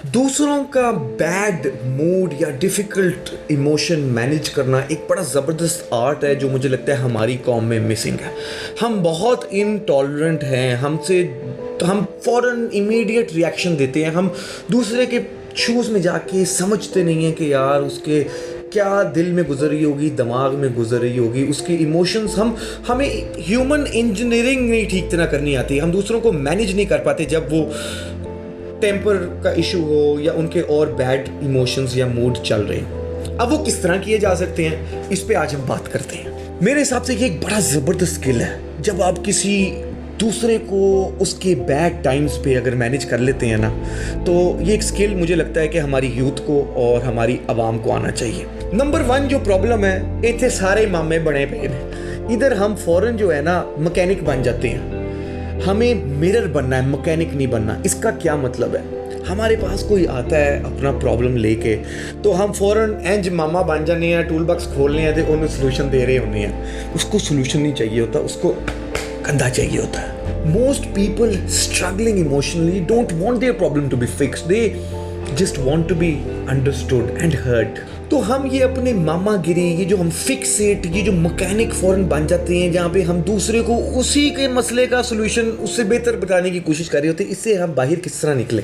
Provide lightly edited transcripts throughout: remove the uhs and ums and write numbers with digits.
दूसरों का bad mood या डिफ़िकल्ट इमोशन मैनेज करना एक बड़ा ज़बरदस्त आर्ट है जो मुझे लगता है हमारी कौम में मिसिंग है। हम बहुत इनटॉलरेंट हैं, हमसे तो हम फ़ौरन इमीडिएट रिएक्शन देते हैं। हम दूसरे के शूज़ में जाके समझते नहीं हैं कि यार उसके क्या दिल में गुजर रही होगी, दिमाग में गुजर रही होगी, उसके इमोशंस। हमें ह्यूमन इंजीनियरिंग नहीं ठीक तरह करनी आती। हम दूसरों को मैनेज नहीं कर पाते जब वो टेम्पर का इशू हो या उनके और बैड इमोशंस या मूड चल रहे हैं। अब वो किस तरह किए जा सकते हैं, इस पे आज हम बात करते हैं। मेरे हिसाब से ये एक बड़ा ज़बरदस्त स्किल है। जब आप किसी दूसरे को उसके बैड टाइम्स पे अगर मैनेज कर लेते हैं ना, तो ये एक स्किल मुझे लगता है कि हमारी यूथ को और हमारी आवाम को आना चाहिए। नंबर 1 जो प्रॉब्लम है, इतने सारे मामे बने पे हैं। इधर हम फ़ौरन जो है ना मैकेनिक बन जाते हैं। हमें मिरर बनना है, मैकेनिक नहीं बनना। इसका क्या मतलब है? हमारे पास कोई आता है अपना प्रॉब्लम लेके, तो हम फ़ौरन इंज मामा बन जाने हैं, टूल बॉक्स खोलने हैं तो उन्हें सोल्यूशन दे रहे होने हैं। उसको सोल्यूशन नहीं चाहिए होता, उसको कंधा चाहिए होता है। Most people struggling emotionally don't want their problem to be fixed, they just want to be understood and heard. तो हम ये अपने मामागिरी, ये जो हम फिक्सेट, ये जो मैकेनिक फ़ौरन बन जाते हैं, जहाँ पे हम दूसरे को उसी के मसले का सोल्यूशन उससे बेहतर बताने की कोशिश कर रहे होते हैं। इससे हम बाहर किस तरह निकलें?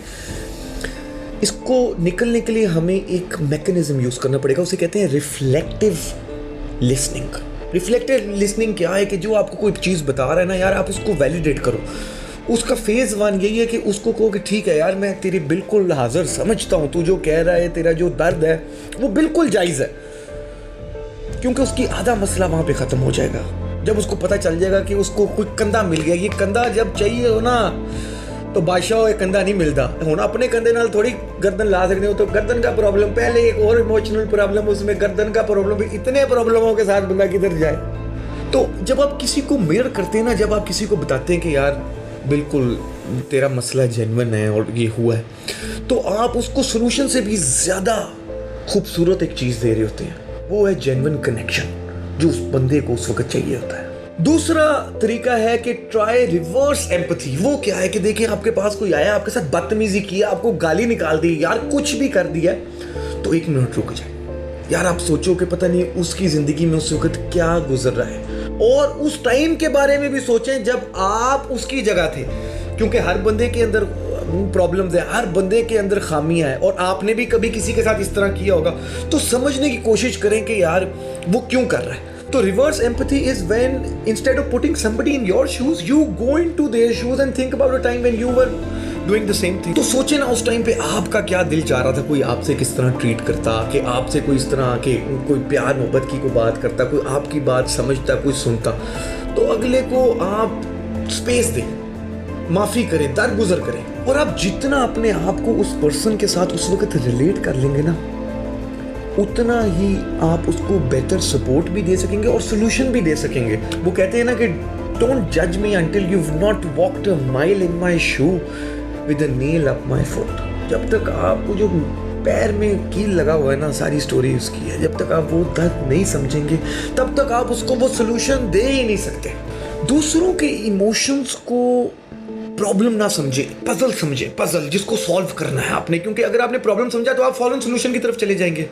इसको निकलने के लिए हमें एक मैकेनिज्म यूज़ करना पड़ेगा। उसे कहते हैं रिफ्लेक्टिव लिसनिंग। रिफ्लेक्टिव लिसनिंग क्या है कि जो आपको कोई चीज़ बता रहा है ना यार, आप उसको वैलिडेट करो। उसका फेज़ 1 यही है कि उसको कहो कि ठीक है यार, मैं तेरी बिल्कुल हाज़िर समझता हूँ, तू जो कह रहा है, तेरा जो दर्द है वो बिल्कुल जायज़ है, क्योंकि उसकी आधा मसला वहाँ पे ख़त्म हो जाएगा। जब उसको पता चल जाएगा कि उसको कोई कंधा मिल गया। ये कंधा जब चाहिए हो ना, तो बादशाह एक कंधा नहीं मिलता। हुण अपने कंधे नाल थोड़ी गर्दन ला सकते हो। तो गर्दन का प्रॉब्लम पहले, एक और इमोशनल प्रॉब्लम, उसमें गर्दन का प्रॉब्लम, इतने प्रॉब्लमों के साथ बंदा किधर जाए। तो जब आप किसी को मिरर करते हैं ना, जब आप किसी को बताते हैं कि यार बिल्कुल तेरा मसला जेन्युइन है और ये हुआ है, तो आप उसको सोल्यूशन से भी ज़्यादा खूबसूरत एक चीज़ दे रहे होते हैं। वो है जेन्युइन कनेक्शन, जो उस बंदे को उस वक्त चाहिए होता है। दूसरा तरीका है कि ट्राई रिवर्स एम्पैथी। वो क्या है कि देखिए, आपके पास कोई आया, आपके साथ बदतमीजी की, आपको गाली निकाल दी, यार कुछ भी कर दिया, तो 1 मिनट रुक जाए यार। आप सोचो कि पता नहीं उसकी ज़िंदगी में उस वक्त क्या गुजर रहा है, और उस टाइम के बारे में भी सोचें जब आप उसकी जगह थे, क्योंकि हर बंदे के अंदर प्रॉब्लम्स है, हर बंदे के अंदर खामियां हैं, और आपने भी कभी किसी के साथ इस तरह किया होगा। तो समझने की कोशिश करें कि यार वो क्यों कर रहा है। तो reverse empathy is when instead of putting somebody in your shoes, you go into their shoes and think about a time when you were doing the same thing. तो सोचे ना उस टाइम पे आपका क्या दिल चाह रहा था, कोई आपसे किस तरह ट्रीट करता, कि आपसे कोई इस तरह के कोई प्यार मोहब्बत की कोई बात करता, कोई आपकी बात समझता, कोई सुनता। तो अगले को आप स्पेस दें, माफ़ी करें, दरगुजर करें, और आप जितना अपने आप को उस पर्सन के साथ उस वक्त रिलेट कर लेंगे ना, उतना ही आप उसको बेटर सपोर्ट भी दे सकेंगे और सोल्यूशन भी दे सकेंगे। वो कहते हैं ना कि डोंट जज me until you have not walked a mile in my shoe with a nail up my foot. जब तक आप जो पैर में कील लगा हुआ है ना, सारी स्टोरी उसकी है। जब तक आप वो दर्द नहीं समझेंगे, तब तक आप उसको वो सोल्यूशन दे ही नहीं सकते। दूसरों के इमोशंस को प्रॉब्लम ना समझे, पजल समझे, पजल जिसको सॉल्व करना है आपने, क्योंकि अगर आपने प्रॉब्लम समझा तो आप फौरन सोल्यूशन की तरफ चले जाएंगे।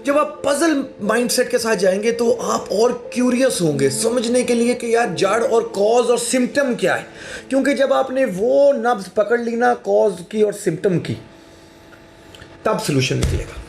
जब आप पजल माइंडसेट के साथ जाएंगे तो आप और क्यूरियस होंगे समझने के लिए कि यार जड़ और कॉज और सिम्टम क्या है, क्योंकि जब आपने वो नब्ज पकड़ ली ना कॉज की और सिम्टम की, तब सोल्यूशन निकलेगा।